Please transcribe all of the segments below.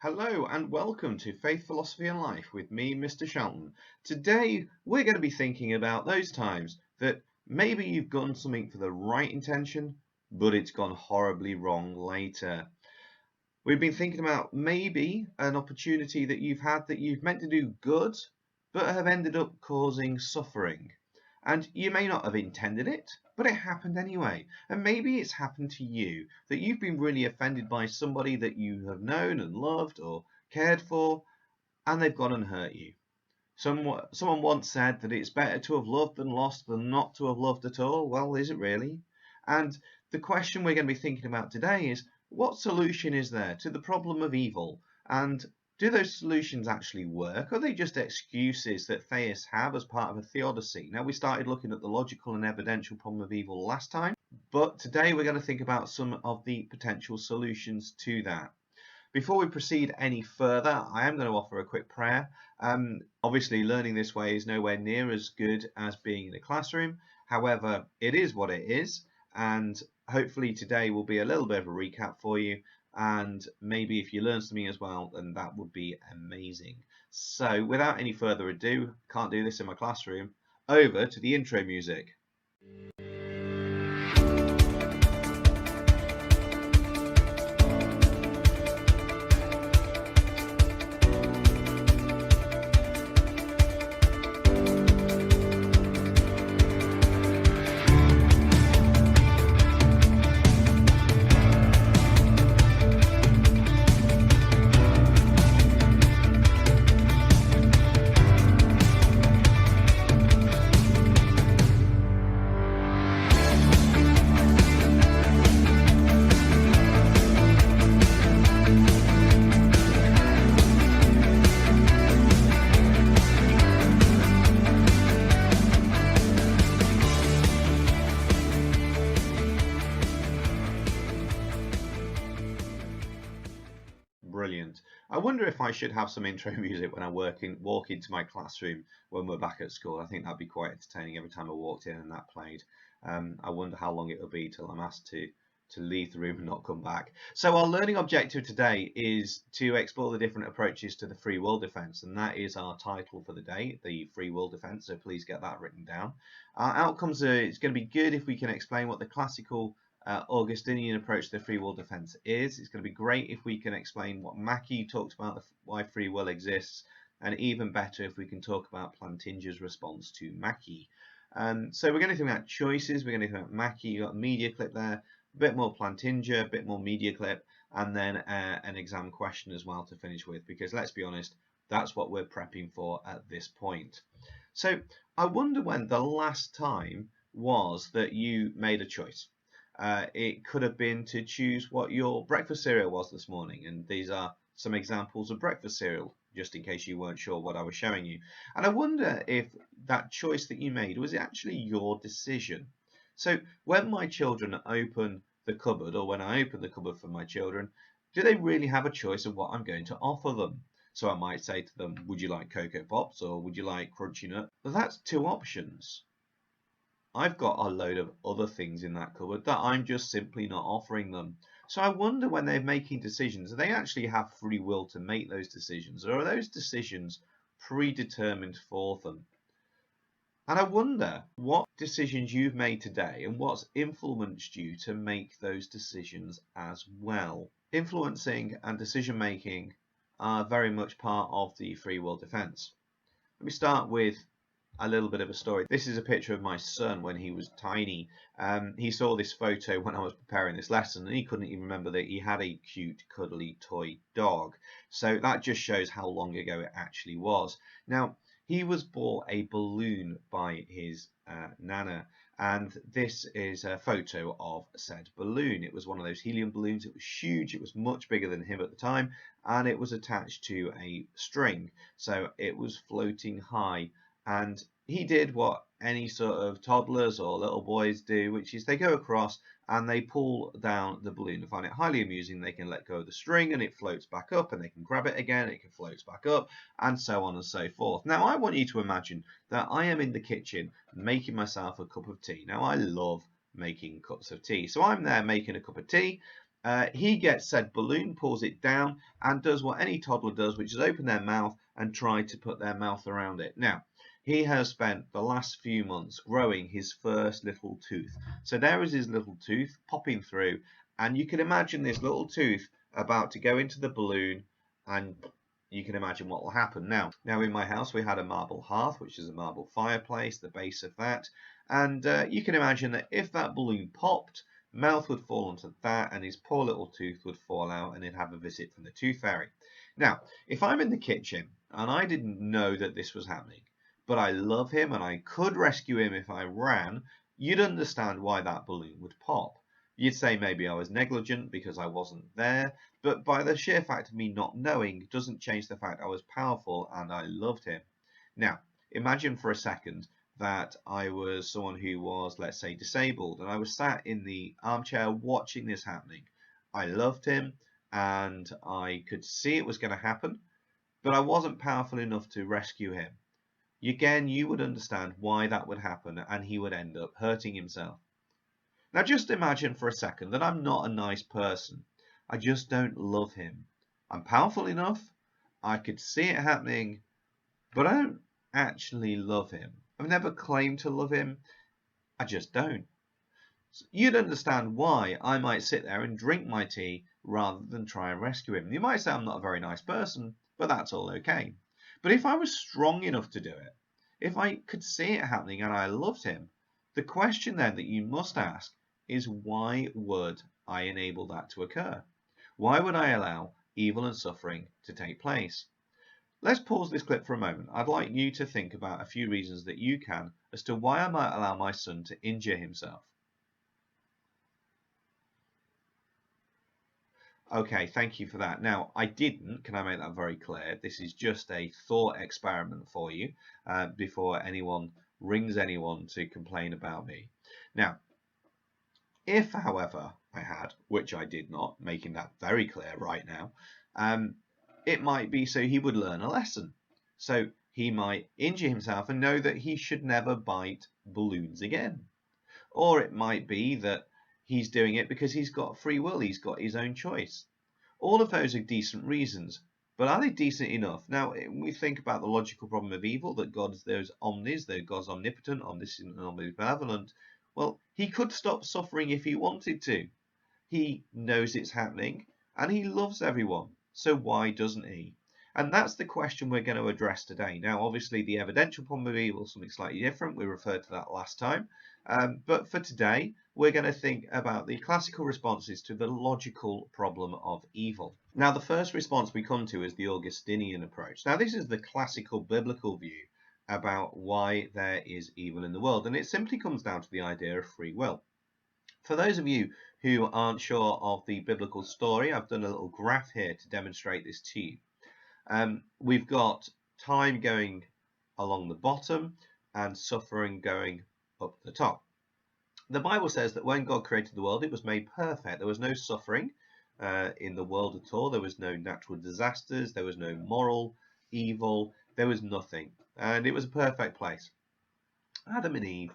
Hello and welcome to Faith, Philosophy and Life with me, Mr. Shelton. Today we're going to be thinking about those times that maybe you've done something for the right intention, but it's gone horribly wrong later. We've been thinking about maybe an opportunity that you've had that you've meant to do good, but have ended up causing suffering. And you may not have intended it, but it happened anyway. And maybe it's happened to you that you've been really offended by somebody that you have known and loved or cared for, and they've gone and hurt you. Someone once said that it's better to have loved and lost than not to have loved at all. Well, is it really? And the question we're going to be thinking about today is, what solution is there to the problem of evil? And do those solutions actually work? Or are they just excuses that theists have as part of a theodicy? Now, we started looking at the logical and evidential problem of evil last time, but today we're going to think about some of the potential solutions to that. Before we proceed any further, I am going to offer a quick prayer. Obviously, learning this way is nowhere near as good as being in a classroom. However, it is what it is, and hopefully today will be a little bit of a recap for you. And maybe if you learn something as well, then that would be amazing. So without any further ado, can't do this in my classroom, over to the intro music. Brilliant. I wonder if I should have some intro music when I walk into my classroom when we're back at school. I think that'd be quite entertaining every time I walked in and that played. I wonder how long it'll be till I'm asked to leave the room and not come back. So our learning objective today is to explore the different approaches to the free will defense, and that is our title for the day, the free will defense. So please get that written down. Our outcomes are, it's going to be good if we can explain what the classical Augustinian approach to the free will defense is. It's going to be great if we can explain what Mackie talked about, why free will exists, and even better if we can talk about Plantinga's response to Mackie. So we're going to think about choices, we're going to think about Mackie, you've got a media clip there, a bit more Plantinga, a bit more media clip, and then an exam question as well to finish with, because let's be honest, that's what we're prepping for at this point. So I wonder when the last time was that you made a choice. It could have been to choose what your breakfast cereal was this morning, and these are some examples of breakfast cereal, just in case you weren't sure what I was showing you. And I wonder if that choice that you made was actually your decision. So when my children open the cupboard, or when I open the cupboard for my children, do they really have a choice of what I'm going to offer them? So I might say to them, would you like Cocoa Pops or would you like Crunchy Nut? Well, that's two options. I've got a load of other things in that cupboard that I'm just simply not offering them. So I wonder when they're making decisions, do they actually have free will to make those decisions, or are those decisions predetermined for them? And I wonder what decisions you've made today and what's influenced you to make those decisions as well. Influencing and decision making are very much part of the free will defense. Let me start with a little bit of a story. This is a picture of my son when he was tiny. He saw this photo when I was preparing this lesson, and he couldn't even remember that he had a cute, cuddly toy dog. So that just shows how long ago it actually was. Now, he was bought a balloon by his nana, and this is a photo of said balloon. It was one of those helium balloons. It was huge. It was much bigger than him at the time, and it was attached to a string, so it was floating high. And he did what any sort of toddlers or little boys do, which is they go across and they pull down the balloon. I find it highly amusing. They can let go of the string and it floats back up, and they can grab it again, it can float back up, and so on and so forth. Now, I want you to imagine that I am in the kitchen making myself a cup of tea. Now, I love making cups of tea. So I'm there making a cup of tea, He gets said balloon, pulls it down, and does what any toddler does, which is open their mouth and try to put their mouth around it. Now, he has spent the last few months growing his first little tooth. So there is his little tooth popping through, and you can imagine this little tooth about to go into the balloon, and you can imagine what will happen. Now in my house we had a marble hearth, which is a marble fireplace, the base of that, and you can imagine that if that balloon popped, mouth would fall onto that, and his poor little tooth would fall out, and he'd have a visit from the tooth fairy. Now, if I'm in the kitchen and I didn't know that this was happening, but I love him and I could rescue him if I ran, you'd understand why that balloon would pop. You'd say maybe I was negligent because I wasn't there, but by the sheer fact of me not knowing doesn't change the fact I was powerful and I loved him. Now, imagine for a second that I was someone who was, let's say, disabled, and I was sat in the armchair watching this happening. I loved him and I could see it was going to happen, but I wasn't powerful enough to rescue him. Again, you would understand why that would happen, and he would end up hurting himself. Now just imagine for a second that I'm not a nice person. I just don't love him. I'm powerful enough, I could see it happening, but I don't actually love him. I've never claimed to love him, I just don't. So you'd understand why I might sit there and drink my tea rather than try and rescue him. You might say I'm not a very nice person, but that's all okay. But if I was strong enough to do it, if I could see it happening and I loved him, the question then that you must ask is, why would I enable that to occur? Why would I allow evil and suffering to take place? Let's pause this clip for a moment. I'd like you to think about a few reasons that you can as to why I might allow my son to injure himself. Okay, thank you for that. Now, I didn't, can I make that very clear? This is just a thought experiment for you before anyone rings anyone to complain about me. Now, if, however, I had, which I did not, making that very clear right now, it might be so he would learn a lesson. So he might injure himself and know that he should never bite balloons again. Or it might be that he's doing it because he's got free will, he's got his own choice. All of those are decent reasons, but are they decent enough? Now, we think about the logical problem of evil, that there's omnis, that God's omnipotent, omniscient, and omnibenevolent. Well, he could stop suffering if he wanted to. He knows it's happening, and he loves everyone, so why doesn't he? And that's the question we're going to address today. Now, obviously, the evidential problem of evil is something slightly different. We referred to that last time. But for today, we're going to think about the classical responses to the logical problem of evil. Now, the first response we come to is the Augustinian approach. Now, this is the classical biblical view about why there is evil in the world, and it simply comes down to the idea of free will. For those of you who aren't sure of the biblical story, I've done a little graph here to demonstrate this to you. We've got time going along the bottom and suffering going up the top. The Bible says that when God created the world, it was made perfect. There was no suffering in the world at all. There was no natural disasters. There was no moral evil. There was nothing. And it was a perfect place. Adam and Eve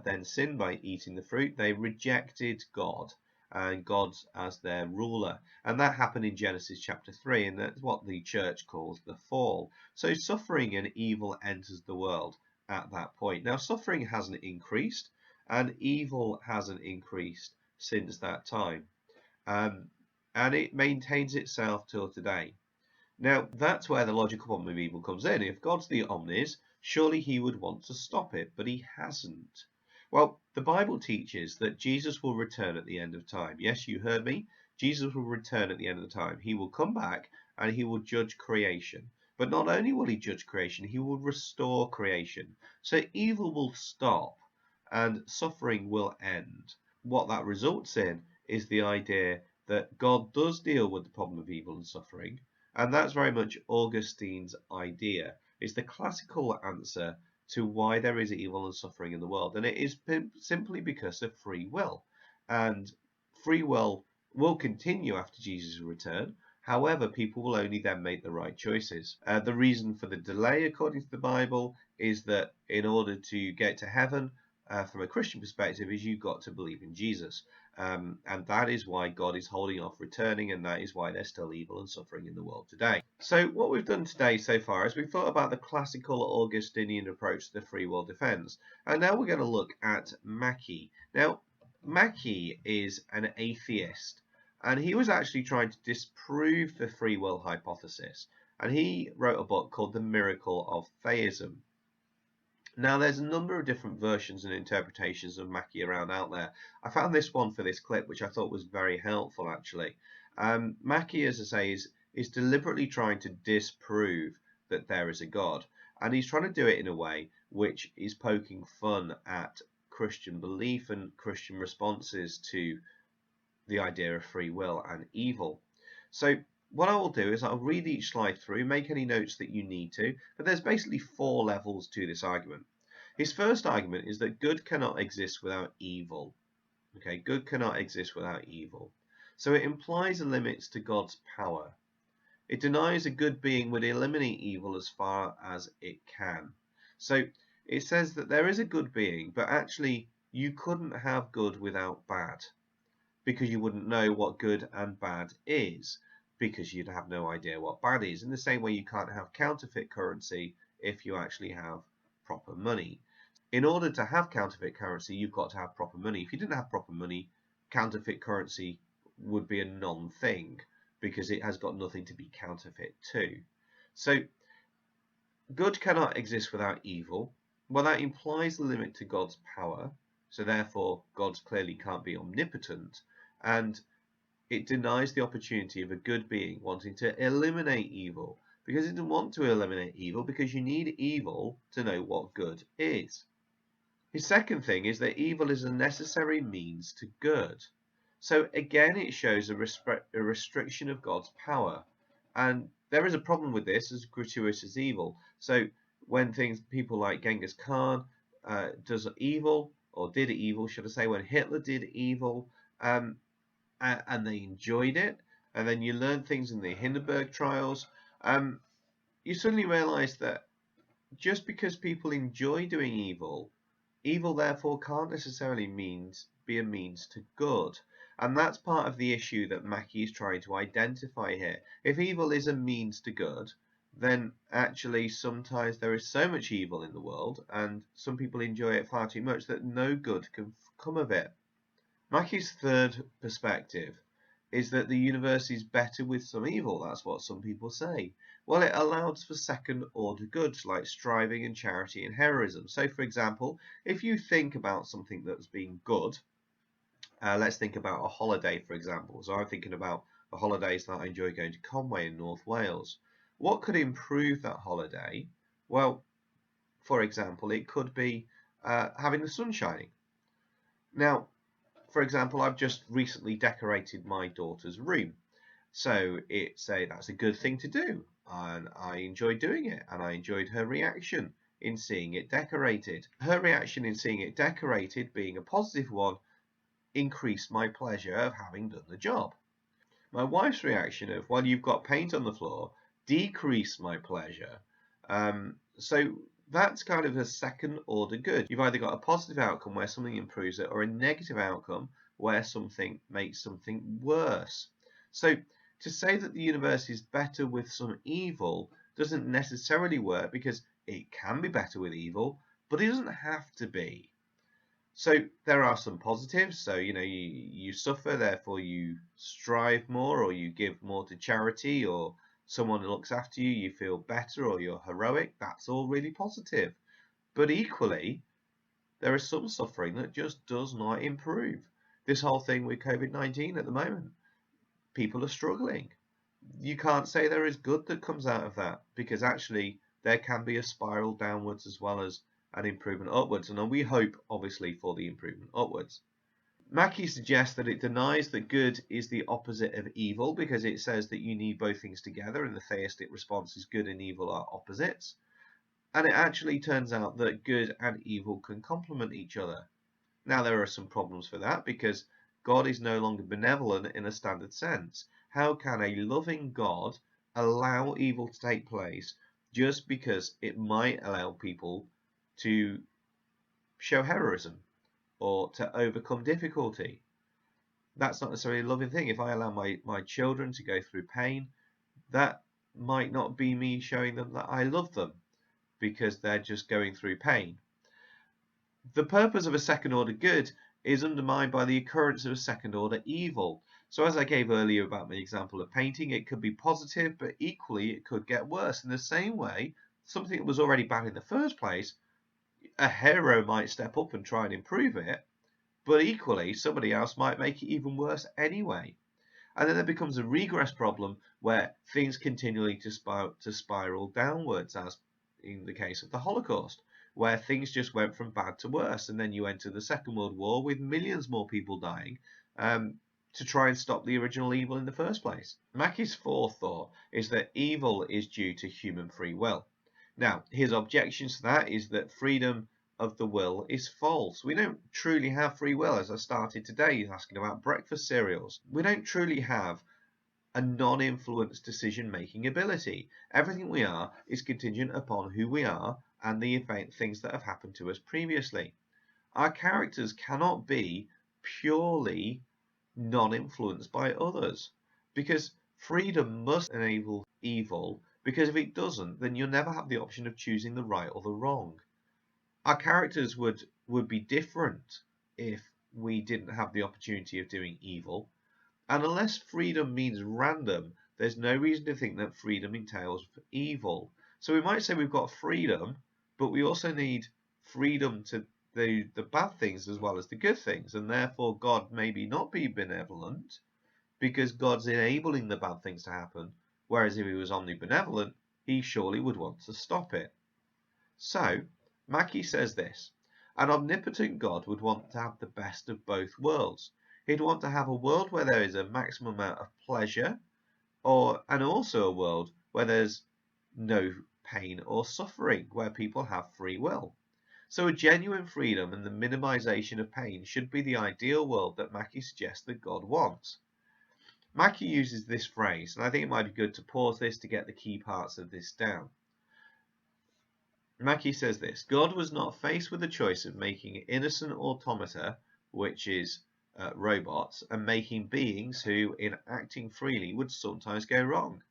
then sinned by eating the fruit. They rejected God and God as their ruler. And that happened in Genesis chapter 3, and that's what the church calls the fall. So suffering and evil enters the world at that point. Now, suffering hasn't increased, and evil hasn't increased since that time. And it maintains itself till today. Now, that's where the logical problem of evil comes in. If God's the omnis, surely he would want to stop it, but he hasn't. Well, the Bible teaches that Jesus will return at the end of time. Yes, you heard me. Jesus will return at the end of the time. He will come back and he will judge creation. But not only will he judge creation, he will restore creation. So evil will stop and suffering will end. What that results in is the idea that God does deal with the problem of evil and suffering, and that's very much Augustine's idea. It's the classical answer to why there is evil and suffering in the world, and it is simply because of free will. And free will continue after Jesus' return. However, people will only then make the right choices. The reason for the delay, according to the Bible, is that in order to get to heaven, from a Christian perspective, is you've got to believe in Jesus. And that is why God is holding off returning, and that is why there's still evil and suffering in the world today. So what we've done today so far is we've thought about the classical Augustinian approach to the free will defense. And now we're going to look at Mackie. Now, Mackie is an atheist, and he was actually trying to disprove the free will hypothesis. And he wrote a book called The Miracle of Theism. Now, there's a number of different versions and interpretations of Mackie around out there. I found this one for this clip, which I thought was very helpful, actually. Mackie, as I say, is deliberately trying to disprove that there is a God. And he's trying to do it in a way which is poking fun at Christian belief and Christian responses to the idea of free will and evil. So what I will do is I'll read each slide through, make any notes that you need to, but there's basically 4 levels to this argument. His first argument is that good cannot exist without evil. Okay, good cannot exist without evil. So it implies limits to God's power. It denies a good being would eliminate evil as far as it can. So it says that there is a good being, but actually you couldn't have good without bad, because you wouldn't know what good and bad is, because you'd have no idea what bad is. In the same way, you can't have counterfeit currency if you actually have proper money. In order to have counterfeit currency, you've got to have proper money. If you didn't have proper money, counterfeit currency would be a non-thing, because it has got nothing to be counterfeit to. So good cannot exist without evil. Well, that implies the limit to God's power, so therefore God clearly can't be omnipotent, and it denies the opportunity of a good being wanting to eliminate evil, because it doesn't want to eliminate evil, because you need evil to know what good is. His second thing is that evil is a necessary means to good. So again, it shows a restriction of God's power. And there is a problem with this as gratuitous evil. So when people like Genghis Khan does evil, or did evil, should I say, when Hitler did evil, and they enjoyed it, and then you learn things in the Hindenburg trials, you suddenly realize that just because people enjoy doing evil, evil therefore can't necessarily be a means to good. And that's part of the issue that Mackie is trying to identify here. If evil is a means to good, then actually sometimes there is so much evil in the world, and some people enjoy it far too much, that no good can come of it. Mackie's third perspective is that the universe is better with some evil. That's what some people say. Well, it allows for second-order goods like striving and charity and heroism. So, for example, if you think about something that's been good, let's think about a holiday, for example. So I'm thinking about the holidays that I enjoy going to Conway in North Wales. What could improve that holiday? Well, for example, it could be having the sun shining. Now, for example, I've just recently decorated my daughter's room. So that's a good thing to do, and I enjoyed doing it, and I enjoyed her reaction in seeing it decorated. Her reaction in seeing it decorated, being a positive one, increased my pleasure of having done the job. My wife's reaction of, well, you've got paint on the floor, decreased my pleasure. So that's kind of a second order good. You've either got a positive outcome where something improves it, or a negative outcome where something makes something worse. So to say that the universe is better with some evil doesn't necessarily work, because it can be better with evil, but it doesn't have to be. So there are some positives. So, you suffer, therefore you strive more, or you give more to charity, or someone looks after you, you feel better, or you're heroic. That's all really positive. But equally, there is some suffering that just does not improve. This whole thing with COVID-19 at the moment, people are struggling. You can't say there is good that comes out of that, because actually there can be a spiral downwards as well as an improvement upwards, and we hope obviously for the improvement upwards. Mackie suggests that it denies that good is the opposite of evil, because it says that you need both things together, and the theistic response is good and evil are opposites. And it actually turns out that good and evil can complement each other. Now, there are some problems for that, because God is no longer benevolent in a standard sense. How can a loving God allow evil to take place just because it might allow people to show heroism or to overcome difficulty? that's not necessarily a loving thing. If I allow my children to go through pain, that might not be me showing them that I love them because they're just going through pain. The purpose of a second order good is undermined by the occurrence of a second order evil. So as I gave earlier about my example of painting, it could be positive, but equally it could get worse. In the same way, something that was already bad in the first place, a hero might step up and try and improve it, but equally somebody else might make it even worse anyway. And then there becomes a regress problem where things continually to spiral downwards, as in the case of the Holocaust, where things just went from bad to worse. And then you enter the Second World War with millions more people dying to try and stop the original evil in the first place. Mackie's fourth thought is that evil is due to human free will. Now, his objections to that is that freedom of the will is false. We don't truly have free will, as I started today asking about breakfast cereals. We don't truly have a non-influenced decision-making ability. Everything we are is contingent upon who we are and the things that have happened to us previously. Our characters cannot be purely non-influenced by others, because freedom must enable evil, because if it doesn't, then you'll never have the option of choosing the right or the wrong. Our characters would be different if we didn't have the opportunity of doing evil. And unless freedom means random, there's no reason to think that freedom entails evil. So we might say we've got freedom, but we also need freedom to do the bad things as well as the good things. And therefore God maybe not be benevolent because God's enabling the bad things to happen. Whereas if he was omnibenevolent, he surely would want to stop it. So Mackie says this: an omnipotent God would want to have the best of both worlds. He'd want to have a world where there is a maximum amount of pleasure, and also a world where there's no pain or suffering, where people have free will. So a genuine freedom and the minimization of pain should be the ideal world that Mackie suggests that God wants. Mackie uses this phrase, and I think it might be good to pause this to get the key parts of this down. Mackie says this: God was not faced with the choice of making innocent automata, which is robots, and making beings who, in acting freely, would sometimes go wrong.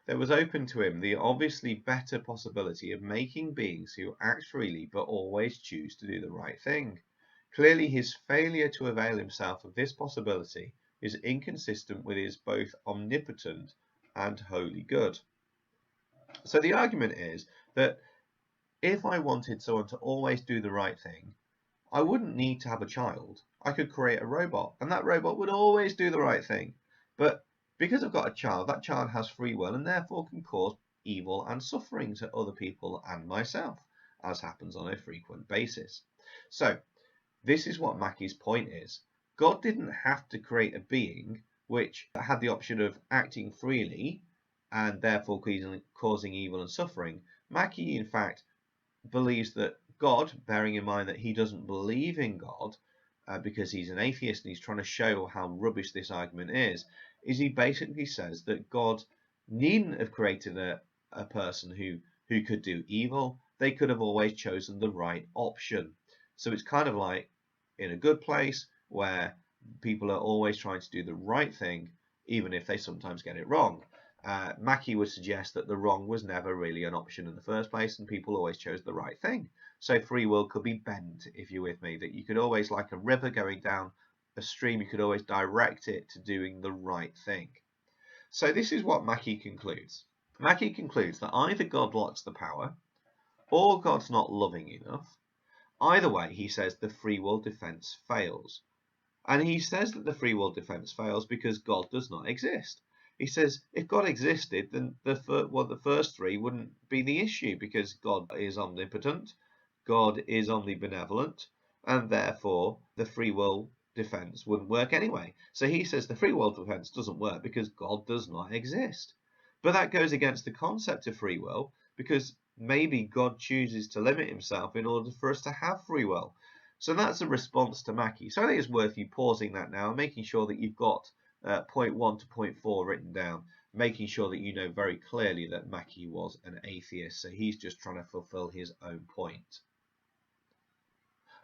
There was open to him the obviously better possibility of making beings who act freely but always choose to do the right thing. Clearly, his failure to avail himself of this possibility is inconsistent with his both omnipotent and holy good. So the argument is that if I wanted someone to always do the right thing, I wouldn't need to have a child. I could create a robot, and that robot would always do the right thing. But because I've got a child, that child has free will and therefore can cause evil and suffering to other people and myself, as happens on a frequent basis. So this is what Mackie's point is. God didn't have to create a being which had the option of acting freely and therefore causing evil and suffering. Mackie, in fact, believes that God, bearing in mind that he doesn't believe in God because he's an atheist and he's trying to show how rubbish this argument is he basically says that God needn't have created a person who could do evil. They could have always chosen the right option. So it's kind of like in a good place where people are always trying to do the right thing, even if they sometimes get it wrong. Mackie would suggest that the wrong was never really an option in the first place and people always chose the right thing. So free will could be bent, if you're with me, that you could always, like a river going down a stream, you could always direct it to doing the right thing. So this is what Mackie concludes. Mackie concludes that either God lacks the power or God's not loving enough. Either way, he says the free will defense fails. And he says that the free will defense fails because God does not exist. He says if God existed, then the first three wouldn't be the issue because God is omnipotent, God is omnibenevolent, and therefore the free will defense wouldn't work anyway. So he says the free will defense doesn't work because God does not exist. But that goes against the concept of free will because maybe God chooses to limit himself in order for us to have free will. So that's a response to Mackie. So I think it's worth you pausing that now and making sure that you've got point 1 to point 4 written down, making sure that you know very clearly that Mackie was an atheist, so he's just trying to fulfill his own point.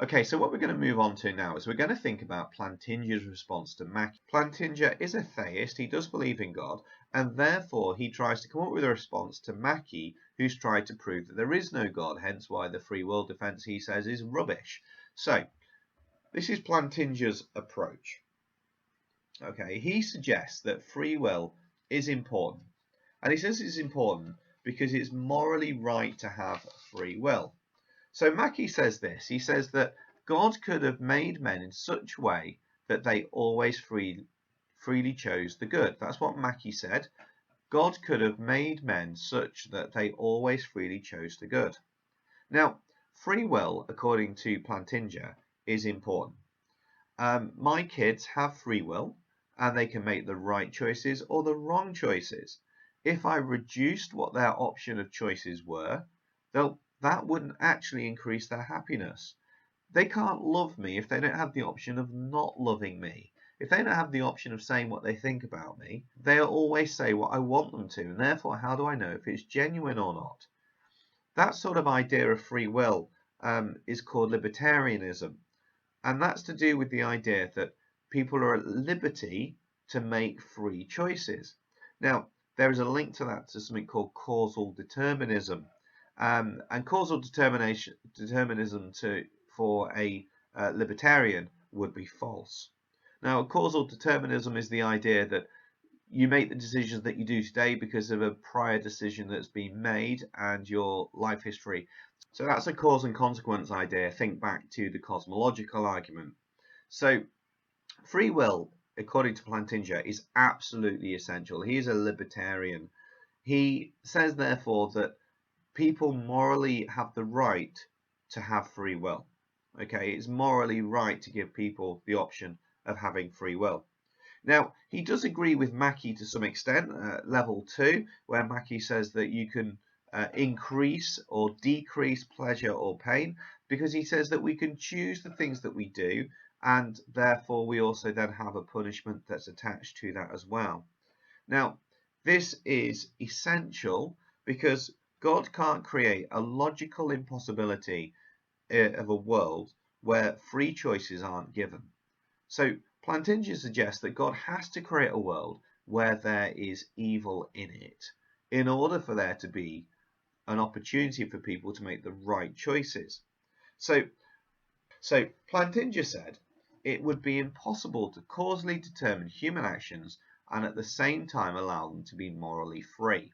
Okay, so what we're going to move on to now is we're going to think about Plantinga's response to Mackie. Plantinga is a theist, he does believe in God, and therefore he tries to come up with a response to Mackie, who's tried to prove that there is no God, hence why the free will defense, he says, is rubbish. So, this is Plantinga's approach. Okay, he suggests that free will is important, and he says it's important because it's morally right to have free will. So Mackie says this, he says that God could have made men in such a way that they always freely chose the good. That's what Mackie said. God could have made men such that they always freely chose the good. Now, free will, according to Plantinga, is important. My kids have free will, and they can make the right choices or the wrong choices. If I reduced what their option of choices were, that wouldn't actually increase their happiness. They can't love me if they don't have the option of not loving me. If they don't have the option of saying what they think about me, they'll always say what I want them to, and therefore how do I know if it's genuine or not? That sort of idea of free will is called libertarianism, and that's to do with the idea that people are at liberty to make free choices. Now, there is a link to that to something called causal determinism. And causal determinism for a libertarian would be false. Now, causal determinism is the idea that you make the decisions that you do today because of a prior decision that's been made and your life history. So that's a cause and consequence idea. Think back to the cosmological argument. So free will, according to Plantinga, is absolutely essential. He is a libertarian. He says, therefore, that people morally have the right to have free will. Okay, it's morally right to give people the option of having free will. Now, he does agree with Mackie to some extent, level 2, where Mackie says that you can increase or decrease pleasure or pain, because he says that we can choose the things that we do, and therefore we also then have a punishment that's attached to that as well. Now, this is essential because God can't create a logical impossibility of a world where free choices aren't given. So Plantinga suggests that God has to create a world where there is evil in it in order for there to be an opportunity for people to make the right choices. So Plantinga said it would be impossible to causally determine human actions and at the same time allow them to be morally free.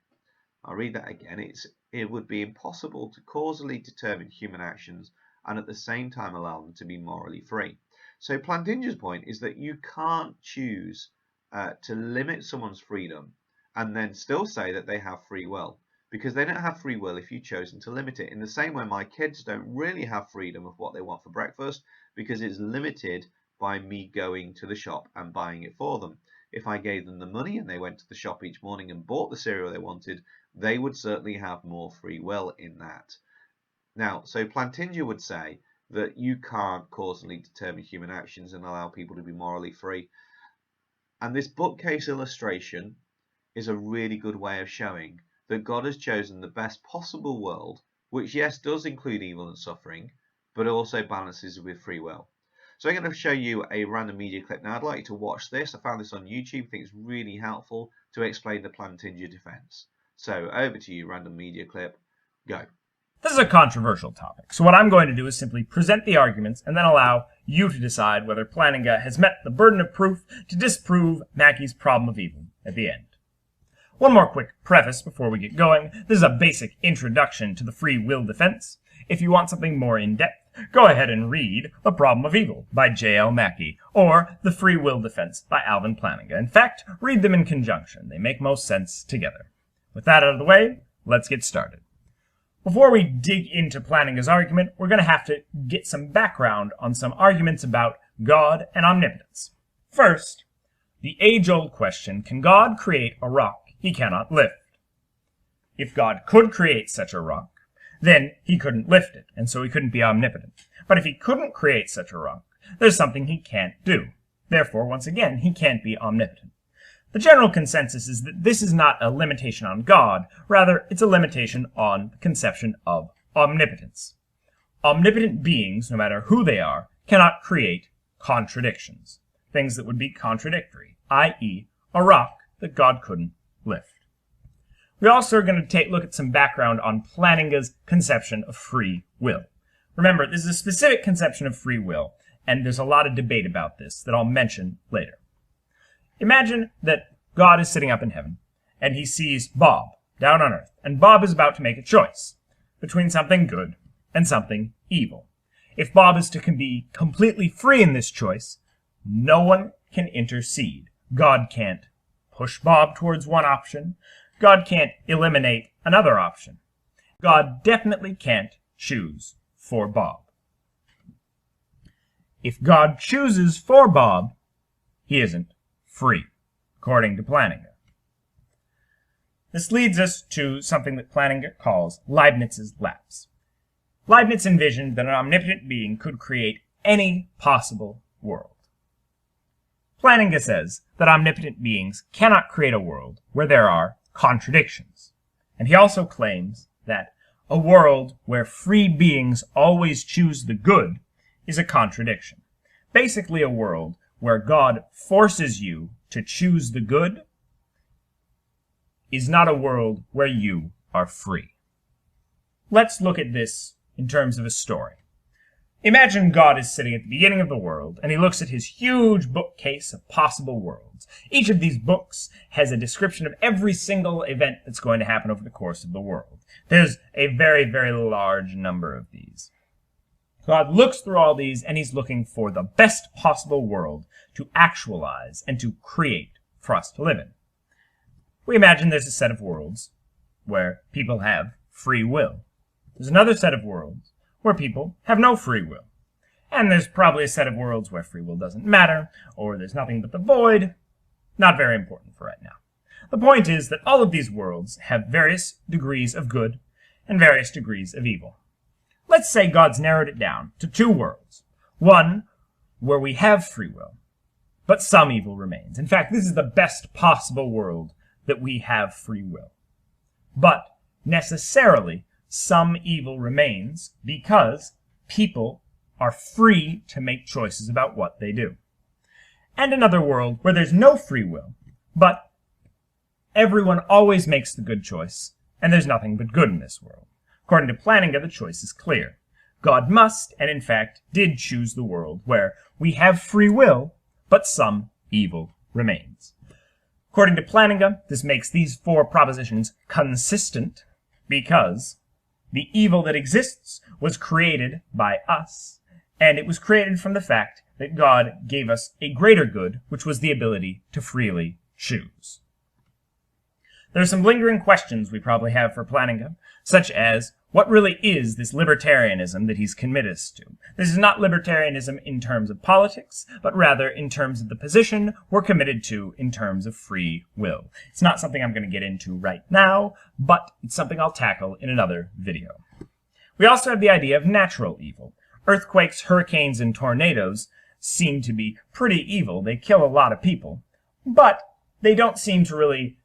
I'll read that again. It would be impossible to causally determine human actions and at the same time allow them to be morally free. So Plantinga's point is that you can't choose to limit someone's freedom and then still say that they have free will, because they don't have free will if you've chosen to limit it. In the same way, my kids don't really have freedom of what they want for breakfast because it's limited by me going to the shop and buying it for them. If I gave them the money and they went to the shop each morning and bought the cereal they wanted, they would certainly have more free will in that. Now, so Plantinga would say that you can't causally determine human actions and allow people to be morally free. And this bookcase illustration is a really good way of showing that God has chosen the best possible world, which, yes, does include evil and suffering, but also balances with free will. So I'm going to show you a random media clip now. I'd like you to watch this. I found this on YouTube. I think it's really helpful to explain the Plantinga defense. So over to you, random media clip. Go. This is a controversial topic, so what I'm going to do is simply present the arguments and then allow you to decide whether Plantinga has met the burden of proof to disprove Mackie's problem of evil at the end. One more quick preface before we get going. This is a basic introduction to the free will defense. If you want something more in-depth, go ahead and read The Problem of Evil by J.L. Mackie or The Free Will Defense by Alvin Plantinga. In fact, read them in conjunction. They make most sense together. With that out of the way, let's get started. Before we dig into Plantinga's argument, we're going to have to get some background on some arguments about God and omnipotence. First, the age-old question, can God create a rock he cannot lift? If God could create such a rock, then he couldn't lift it, and so he couldn't be omnipotent. But if he couldn't create such a rock, there's something he can't do. Therefore, once again, he can't be omnipotent. The general consensus is that this is not a limitation on God, rather it's a limitation on the conception of omnipotence. omnipotent beings, no matter who they are, cannot create contradictions, things that would be contradictory, i.e., a rock that God couldn't lift. We also are going to look at some background on Plantinga's conception of free will. Remember, this is a specific conception of free will, and there's a lot of debate about this that I'll mention later. Imagine that God is sitting up in heaven, and he sees Bob down on earth, and Bob is about to make a choice between something good and something evil. If Bob is to be completely free in this choice, no one can intercede. God can't push Bob towards one option. God can't eliminate another option. God definitely can't choose for Bob. If God chooses for Bob, he isn't free, according to Plantinga. This leads us to something that Plantinga calls Leibniz's lapse. Leibniz envisioned that an omnipotent being could create any possible world. Plantinga says that omnipotent beings cannot create a world where there are contradictions. And he also claims that a world where free beings always choose the good is a contradiction. Basically, a world where God forces you to choose the good is not a world where you are free. Let's look at this in terms of a story. Imagine God is sitting at the beginning of the world, and he looks at his huge bookcase of possible worlds. Each of these books has a description of every single event that's going to happen over the course of the world. There's a very, very large number of these. God looks through all these, and he's looking for the best possible world to actualize and to create for us to live in. We imagine there's a set of worlds where people have free will. There's another set of worlds where people have no free will. And there's probably a set of worlds where free will doesn't matter, or there's nothing but the void. Not very important for right now. The point is that all of these worlds have various degrees of good and various degrees of evil. Let's say God's narrowed it down to two worlds. One where we have free will, but some evil remains. In fact, this is the best possible world that we have free will. But necessarily, some evil remains because people are free to make choices about what they do. And another world where there's no free will, but everyone always makes the good choice, and there's nothing but good in this world. According to Plantinga, the choice is clear. God must, and in fact did, choose the world where we have free will, but some evil remains. According to Plantinga, this makes these four propositions consistent because the evil that exists was created by us, and it was created from the fact that God gave us a greater good, which was the ability to freely choose. There are some lingering questions we probably have for Plantinga, such as, what really is this libertarianism that he's committed us to? This is not libertarianism in terms of politics, but rather in terms of the position we're committed to in terms of free will. It's not something I'm going to get into right now, but it's something I'll tackle in another video. We also have the idea of natural evil. Earthquakes, hurricanes, and tornadoes seem to be pretty evil. They kill a lot of people, but they don't seem to really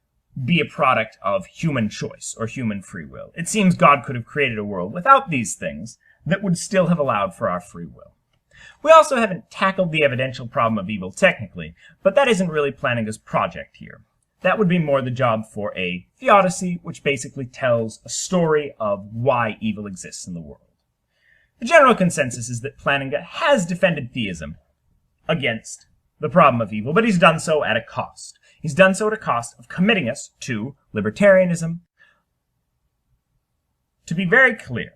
be a product of human choice or human free will. It seems God could have created a world without these things that would still have allowed for our free will. We also haven't tackled the evidential problem of evil technically, but that isn't really Plantinga's project here. That would be more the job for a theodicy, which basically tells a story of why evil exists in the world. The general consensus is that Plantinga has defended theism against the problem of evil, but he's done so at a cost. He's done so at a cost of committing us to libertarianism. To be very clear,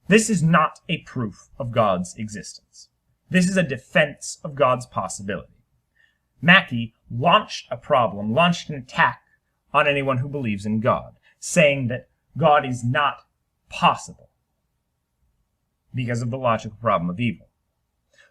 this is not a proof of God's existence. This is a defense of God's possibility. Mackie launched an attack on anyone who believes in God, saying that God is not possible because of the logical problem of evil.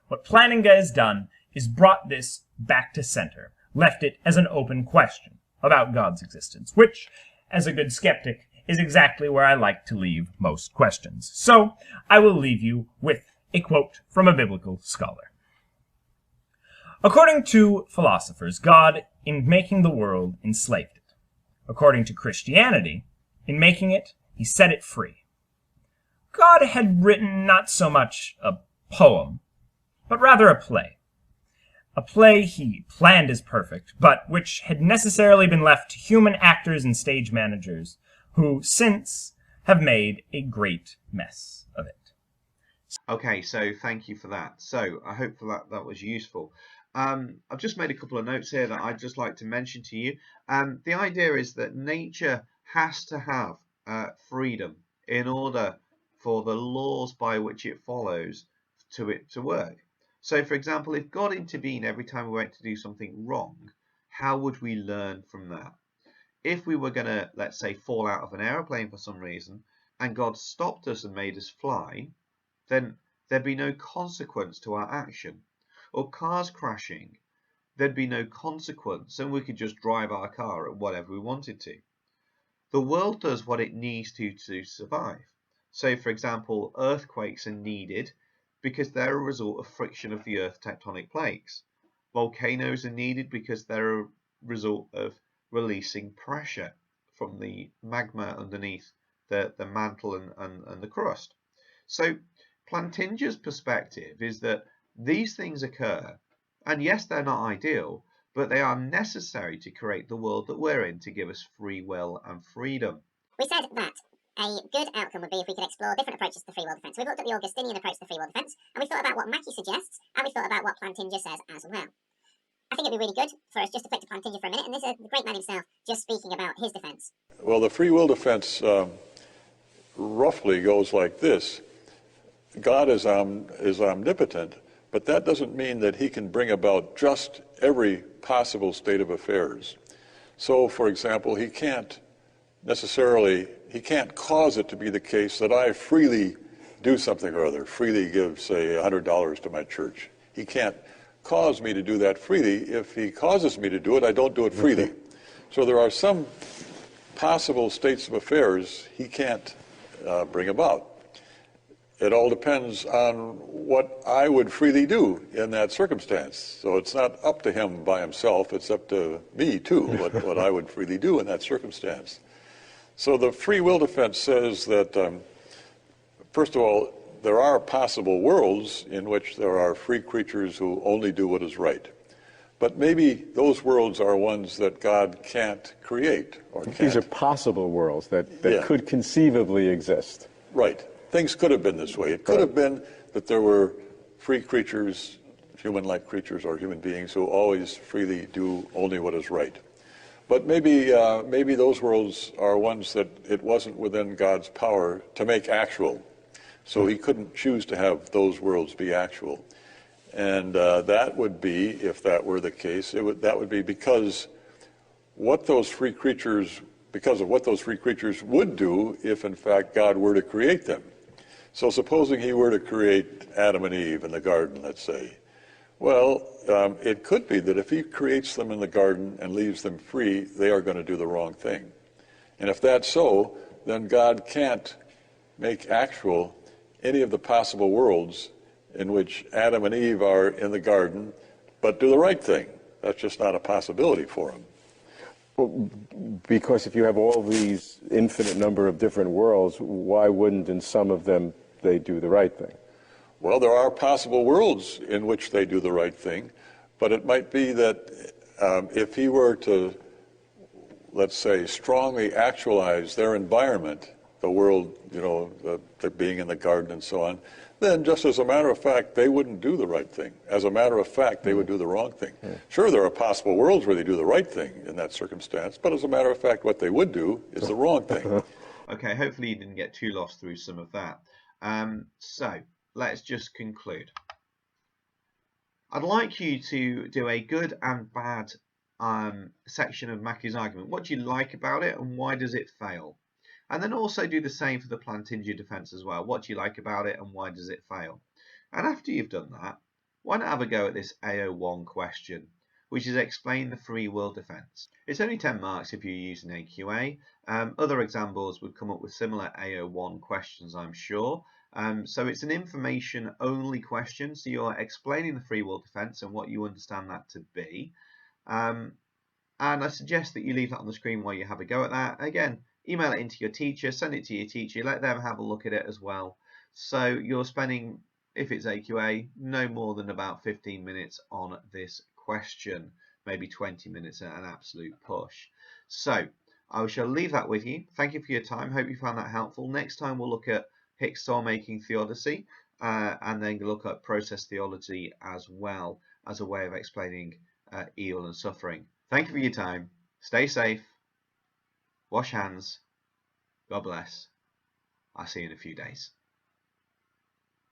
What Plantinga has done is brought this back to center, left it as an open question about God's existence, which, as a good skeptic, is exactly where I like to leave most questions. So, I will leave you with a quote from a biblical scholar. According to philosophers, God, in making the world, enslaved it. According to Christianity, in making it, he set it free. God had written not so much a poem, but rather a play. A play he planned as perfect, but which had necessarily been left to human actors and stage managers, who since have made a great mess of it. Okay, so thank you for that. So I hope that was useful. I've just made a couple of notes here that I'd just like to mention to you. The idea is that nature has to have freedom in order for the laws by which it follows to work. So, for example, if God intervened every time we went to do something wrong, how would we learn from that? If we were going to, let's say, fall out of an aeroplane for some reason, and God stopped us and made us fly, then there'd be no consequence to our action. Or cars crashing, there'd be no consequence, and we could just drive our car at whatever we wanted to. The world does what it needs to survive. So, for example, earthquakes are needed because they're a result of friction of the Earth's tectonic plates. Volcanoes are needed because they're a result of releasing pressure from the magma underneath the mantle and the crust. So Plantinga's perspective is that these things occur, and yes, they're not ideal, but they are necessary to create the world that we're in to give us free will and freedom. We said that a good outcome would be if we could explore different approaches to free will defence. We've looked at the Augustinian approach to free will defence, and we thought about what Mackie suggests, and we thought about what Plantinga says as well. I think it'd be really good for us just to click to Plantinga for a minute, and this is the great man himself just speaking about his defence. Well, the free will defense roughly goes like this. God is omnipotent, but that doesn't mean that he can bring about just every possible state of affairs. So, for example, he can't cause it to be the case that I freely do something or other, freely give, say, $100 to my church. He can't cause me to do that freely. If he causes me to do it, I don't do it freely. So there are some possible states of affairs he can't bring about. It all depends on what I would freely do in that circumstance. So it's not up to him by himself, it's up to me too, what I would freely do in that circumstance. So the free will defense says that, first of all, there are possible worlds in which there are free creatures who only do what is right. But maybe those worlds are ones that God can't create or can't. These are possible worlds that could conceivably exist. Right. Things could have been this way. It could have been that there were free creatures, human-like creatures or human beings who always freely do only what is right. But maybe those worlds are ones that it wasn't within God's power to make actual. So he couldn't choose to have those worlds be actual. And that would be, if that were the case, that would be because of what those free creatures would do if, in fact, God were to create them. So supposing he were to create Adam and Eve in the garden, let's say, well, it could be that if he creates them in the garden and leaves them free, they are going to do the wrong thing. And if that's so, then God can't make actual any of the possible worlds in which Adam and Eve are in the garden, but do the right thing. That's just not a possibility for him. Well, because if you have all these infinite number of different worlds, why wouldn't in some of them they do the right thing? Well, there are possible worlds in which they do the right thing, but it might be that if he were to, let's say, strongly actualize their environment, the world, the being in the garden and so on, then just as a matter of fact, they wouldn't do the right thing. As a matter of fact, they would do the wrong thing. Sure, there are possible worlds where they do the right thing in that circumstance, but as a matter of fact, what they would do is the wrong thing. Okay, hopefully you didn't get too lost through some of that. So let's just conclude. I'd like you to do a good and bad section of Mackie's argument. What do you like about it and why does it fail? And then also do the same for the Plantinga defense as well. What do you like about it and why does it fail? And after you've done that, why not have a go at this AO1 question, which is explain the free will defense. It's only 10 marks if you're using AQA. Other examples would come up with similar AO1 questions, I'm sure. So it's an information only question. So you're explaining the free will defense and what you understand that to be. And I suggest that you leave that on the screen while you have a go at that. Again, email it into your teacher, send it to your teacher, let them have a look at it as well. So you're spending, if it's AQA, no more than about 15 minutes on this question, maybe 20 minutes at an absolute push. So I shall leave that with you. Thank you for your time. Hope you found that helpful. Next time we'll look at Hick's star-making theodicy and then look at process theology as well as a way of explaining evil and suffering. Thank you for your time. Stay safe. Wash hands. God bless. I'll see you in a few days.